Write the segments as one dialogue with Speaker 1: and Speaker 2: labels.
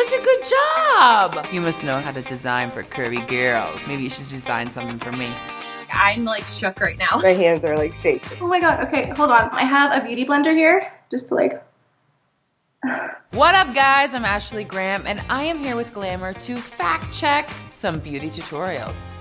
Speaker 1: such a good job. You must know how to design for curvy girls. Maybe you should design something for me.
Speaker 2: I'm like shook right now.
Speaker 3: My hands are like shaking.
Speaker 4: Oh my god, okay, hold on. I have a beauty blender here, just to like...
Speaker 1: What up guys, I'm Ashley Graham and I am here with Glamour to fact check some beauty tutorials.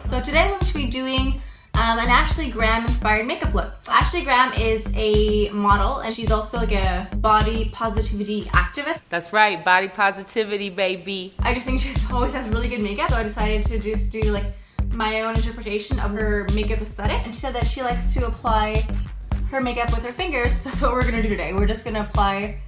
Speaker 5: So today I'm going to be doing an Ashley Graham inspired makeup look. Ashley Graham is a model and she's also like a body positivity activist.
Speaker 1: That's right, body positivity, baby.
Speaker 5: I just think she always has really good makeup, so I decided to just do like my own interpretation of her makeup aesthetic. And she said that she likes to apply her makeup with her fingers. That's what we're gonna do today. We're just gonna apply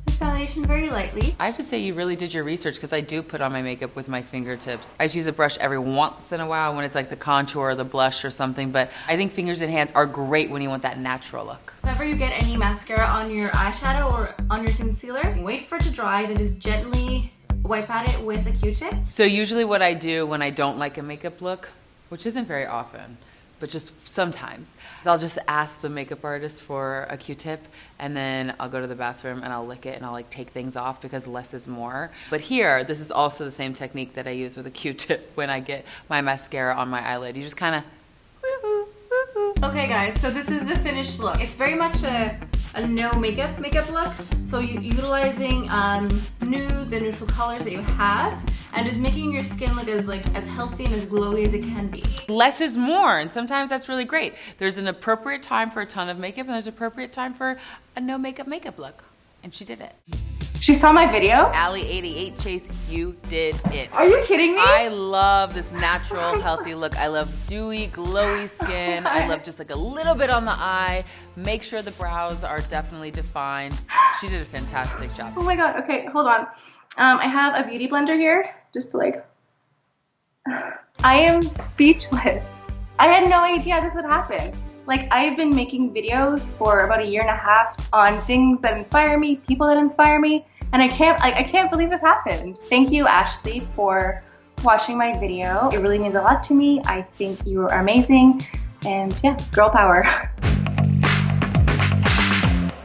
Speaker 5: the foundation very lightly.
Speaker 1: I have to say you really did your research because I do put on my makeup with my fingertips. I just use a brush every once in a while when it's like the contour or the blush or something, but I think fingers and hands are great when you want that natural look.
Speaker 5: If ever you get any mascara on your eyeshadow or on your concealer, wait for it to dry, then just gently wipe at it with a Q-tip.
Speaker 1: So usually what I do when I don't like a makeup look, which isn't very often, but just sometimes, is I'll just ask the makeup artist for a Q-tip and then I'll go to the bathroom and I'll lick it and I'll like take things off because less is more. But here, this is also the same technique that I use with a Q-tip when I get my mascara on my eyelid. You just kind of
Speaker 5: Okay guys, so this is the finished look. It's very much a no makeup look. So utilizing nudes and neutral colors that you have and just making your skin look as healthy and as glowy as it can be.
Speaker 1: less is more, and sometimes that's really great. There's an appropriate time for a ton of makeup and there's an appropriate time for a no makeup look. And she did it.
Speaker 4: She saw my video?
Speaker 1: Allie88 Chase, you did it.
Speaker 4: Are you kidding me?
Speaker 1: I love this natural, healthy look. I love dewy, glowy skin. I love just like a little bit on the eye. Make sure the brows are definitely defined. She did a fantastic job.
Speaker 4: Oh my god, okay, hold on. I have a beauty blender here, just to like... I am speechless. I had no idea this would happen. Like, I've been making videos for about 1.5 years on things that inspire me, people that inspire me, and I can't believe this happened. Thank you, Ashley, for watching my video. It really means a lot to me. I think you are amazing, and yeah, girl power.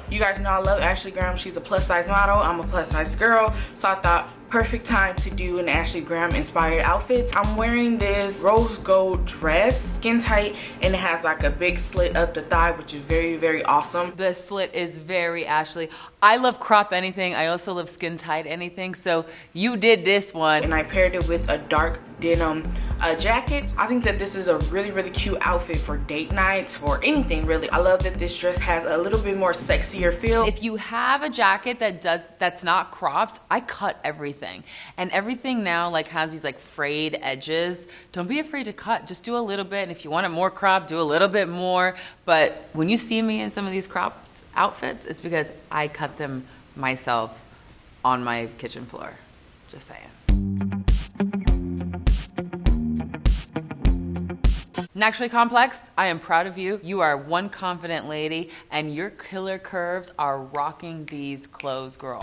Speaker 3: You guys know I love Ashley Graham. She's a plus size model. I'm a plus size girl. So I thought perfect time to do an Ashley Graham inspired outfit. I'm wearing this rose gold dress, skin tight, and it has like a big slit up the thigh, which is very, very awesome.
Speaker 1: The slit is very Ashley. I love crop anything. I also love skin tight anything. So you did this one.
Speaker 3: And I paired it with a dark denim jacket. I think that this is a really, really cute outfit for date nights, for anything really. I love that this dress has a little bit more sexier feel.
Speaker 1: If you have a jacket that's not cropped, I cut everything. And everything now like has these like frayed edges. Don't be afraid to cut, just do a little bit. And if you want it more cropped, do a little bit more. But when you see me in some of these cropped outfits, it's because I cut them myself on my kitchen floor. Just saying. Naturally Complex, I am proud of you. You are one confident lady and your killer curves are rocking these clothes, girl.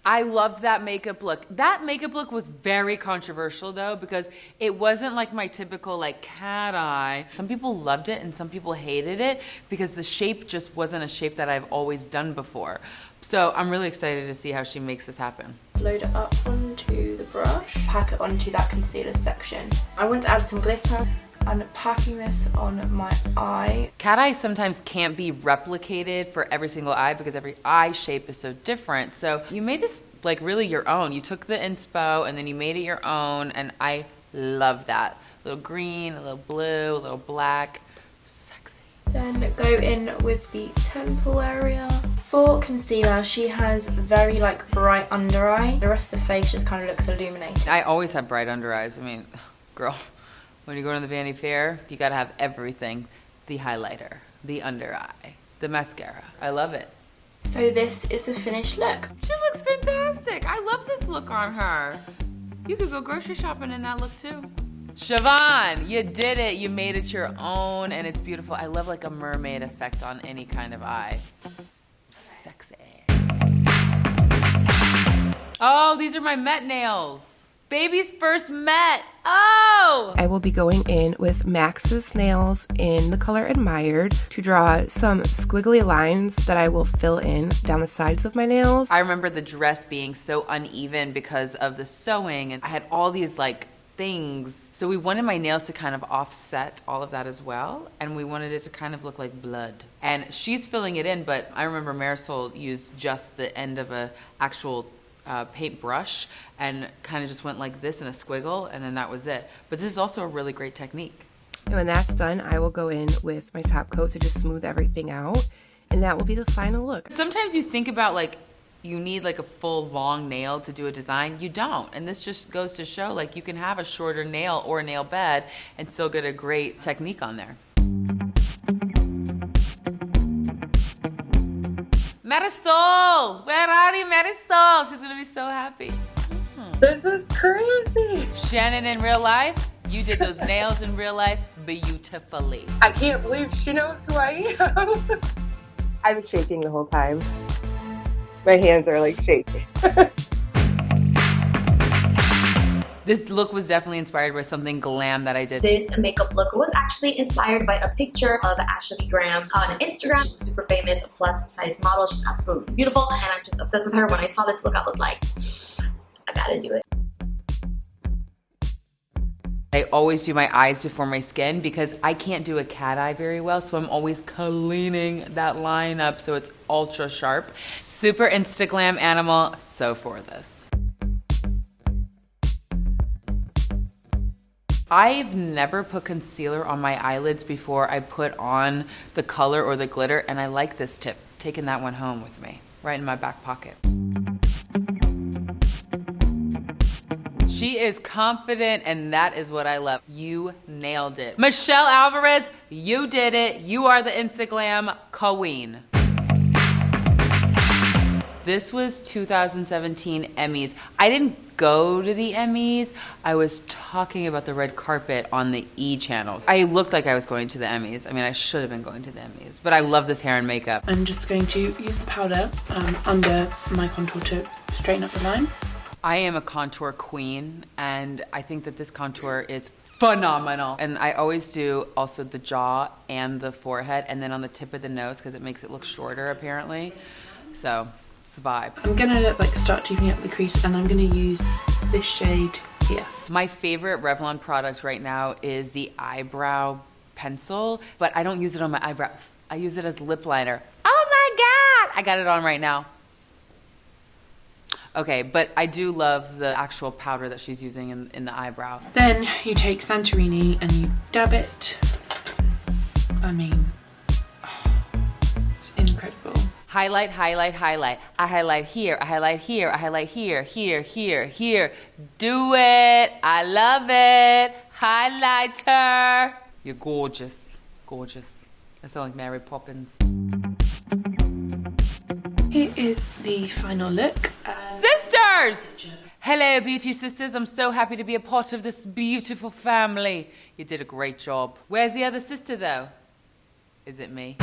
Speaker 1: I loved that makeup look. That makeup look was very controversial though, because it wasn't like my typical like cat eye. Some people loved it and some people hated it because the shape just wasn't a shape that I've always done before. So I'm really excited to see how she makes this happen.
Speaker 6: Load it up onto the brush, pack it onto that concealer section. I want to add some glitter. I'm packing this on my eye.
Speaker 1: Cat eye sometimes can't be replicated for every single eye because every eye shape is so different. So you made this like really your own. You took the inspo and then you made it your own, and I love that. A little green, a little blue, a little black, sexy.
Speaker 6: Then go in with the temple area. For concealer, she has very like bright under eye. The rest of the face just kind of looks illuminated.
Speaker 1: I always have bright under eyes. I mean, girl. When you go to the Vanity Fair, you gotta have everything. The highlighter, the under eye, the mascara. I love it.
Speaker 6: So this is the finished look.
Speaker 1: She looks fantastic. I love this look on her. You could go grocery shopping in that look too. Siobhan, you did it. You made it your own and it's beautiful. I love like a mermaid effect on any kind of eye. Sexy. Oh, these are my Met nails. Baby's first met. Oh!
Speaker 7: I will be going in with Max's nails in the color Admired to draw some squiggly lines that I will fill in down the sides of my nails.
Speaker 1: I remember the dress being so uneven because of the sewing, and I had all these like things. So we wanted my nails to kind of offset all of that as well, and we wanted it to kind of look like blood. And she's filling it in, but I remember Marisol used just the end of a actual paint brush and kind of just went like this in a squiggle, and then that was it. But this is also a really great technique.
Speaker 7: And when that's done, I will go in with my top coat to just smooth everything out, and that will be the final look.
Speaker 1: Sometimes you think about like you need like a full long nail to do a design. You don't, and this just goes to show like you can have a shorter nail or a nail bed and still get a great technique on there. Marisol! Where are you, Marisol? She's gonna be so happy.
Speaker 8: This is crazy.
Speaker 1: Shannon in real life, you did those nails in real life beautifully.
Speaker 8: I can't believe she knows who I am. I was shaking the whole time. My hands are like shaking.
Speaker 1: This look was definitely inspired by something glam that I did.
Speaker 9: This makeup look was actually inspired by a picture of Ashley Graham on Instagram. She's a super famous plus size model. She's absolutely beautiful, and I'm just obsessed with her. When I saw this look, I was like, I gotta do it.
Speaker 1: I always do my eyes before my skin because I can't do a cat eye very well, so I'm always cleaning that line up so it's ultra sharp. Super Instaglam animal, so for this. I've never put concealer on my eyelids before I put on the color or the glitter, and I like this tip. Taking that one home with me, right in my back pocket. She is confident, and that is what I love. You nailed it. Michelle Alvarez, you did it. You are the Instaglam queen. This was 2017 Emmys. I didn't go to the Emmys. I was talking about the red carpet on the E channels. I looked like I was going to the Emmys. I mean, I should have been going to the Emmys, but I love this hair and makeup.
Speaker 10: I'm just going to use the powder under my contour to straighten up the line.
Speaker 1: I am a contour queen, and I think that this contour is phenomenal. And I always do also the jaw and the forehead, and then on the tip of the nose because it makes it look shorter apparently. So it's the vibe.
Speaker 10: I'm gonna like start deepening up the crease, and I'm gonna use this shade here. My
Speaker 1: favorite Revlon product right now is the eyebrow pencil, but I don't use it on my eyebrows. I use it as lip liner. Oh my God! I got it on right now. Okay, but I do love the actual powder that she's using in the eyebrow.
Speaker 10: Then you take Santorini and you dab it. I mean, it's incredible.
Speaker 1: Highlight, highlight, highlight. I highlight here, I highlight here, I highlight here, here, here, here. Do it. I love it. Highlighter. You're gorgeous. Gorgeous. I sound like Mary Poppins.
Speaker 10: Here is the final look.
Speaker 1: Sisters! Hello, beauty sisters. I'm so happy to be a part of this beautiful family. You did a great job. Where's the other sister, though? Is it me?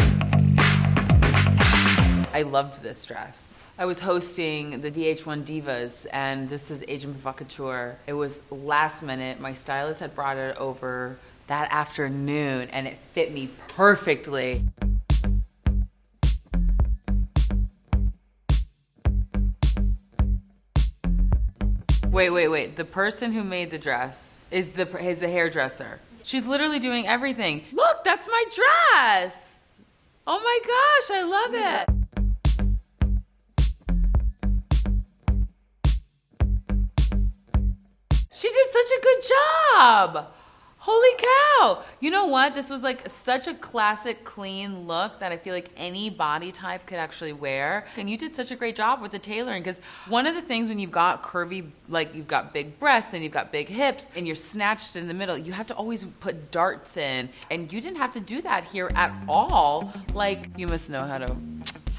Speaker 1: I loved this dress. I was hosting the VH1 Divas, and this is Agent Provocateur. It was last minute. My stylist had brought it over that afternoon, and it fit me perfectly. Wait. The person who made the dress is the hairdresser. She's literally doing everything. Look, that's my dress. Oh my gosh, I love it. She did such a good job. Holy cow. You know what? This was like such a classic, clean look that I feel like any body type could actually wear. And you did such a great job with the tailoring, because one of the things when you've got curvy, like you've got big breasts and you've got big hips and you're snatched in the middle, you have to always put darts in. And you didn't have to do that here at all. Like, you must know how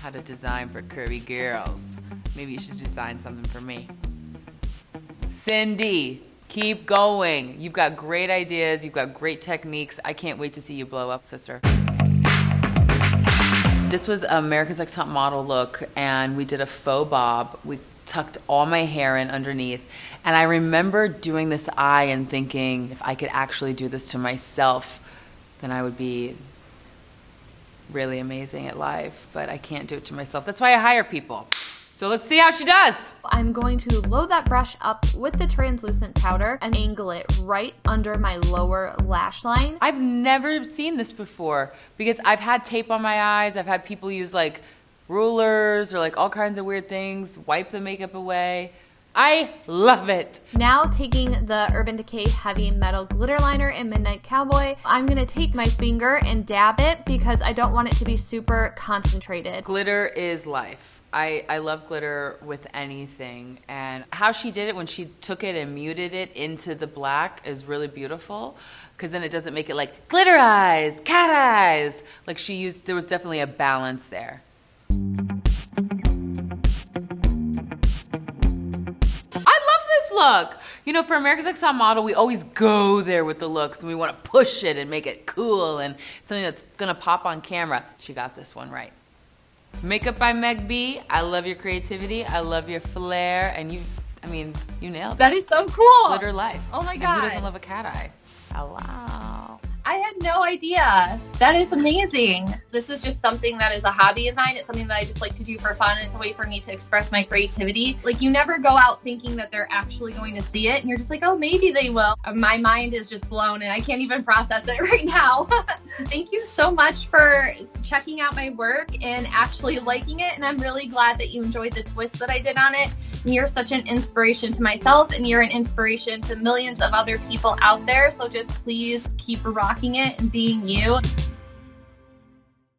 Speaker 1: to design for curvy girls. Maybe you should design something for me. Cindy. Keep going. You've got great ideas. You've got great techniques. I can't wait to see you blow up, sister. This was America's Next Top Model look, and we did a faux bob. We tucked all my hair in underneath. And I remember doing this eye and thinking, if I could actually do this to myself, then I would be really amazing at life. But I can't do it to myself. That's why I hire people. So let's see how she does.
Speaker 2: I'm going to load that brush up with the translucent powder and angle it right under my lower lash line.
Speaker 1: I've never seen this before because I've had tape on my eyes. I've had people use like rulers or like all kinds of weird things, wipe the makeup away. I love it.
Speaker 2: Now taking the Urban Decay Heavy Metal Glitter Liner in Midnight Cowboy, I'm gonna take my finger and dab it because I don't want it to be super concentrated.
Speaker 1: Glitter is life. I love glitter with anything, and how she did it when she took it and muted it into the black is really beautiful, because then it doesn't make it like glitter eyes, cat eyes. Like there was definitely a balance there. Look, you know, for America's Next Top Model, we always go there with the looks and we want to push it and make it cool and something that's gonna pop on camera. She got this one right. Makeup by Meg B. I love your creativity. I love your flair, and you nailed it.
Speaker 2: That is so cool.
Speaker 1: Glitter life.
Speaker 2: Oh my
Speaker 1: And
Speaker 2: God.
Speaker 1: who doesn't love a cat eye? Hello.
Speaker 2: I had no idea. That is amazing. This is just something that is a hobby of mine. It's something that I just like to do for fun. It's a way for me to express my creativity. Like, you never go out thinking that they're actually going to see it, and you're just like, oh, maybe they will. My mind is just blown and I can't even process it right now. Thank you so much for checking out my work and actually liking it, and I'm really glad that you enjoyed the twist that I did on it. You're such an inspiration to myself, and you're an inspiration to millions of other people out there, so just please keep rocking it and being you.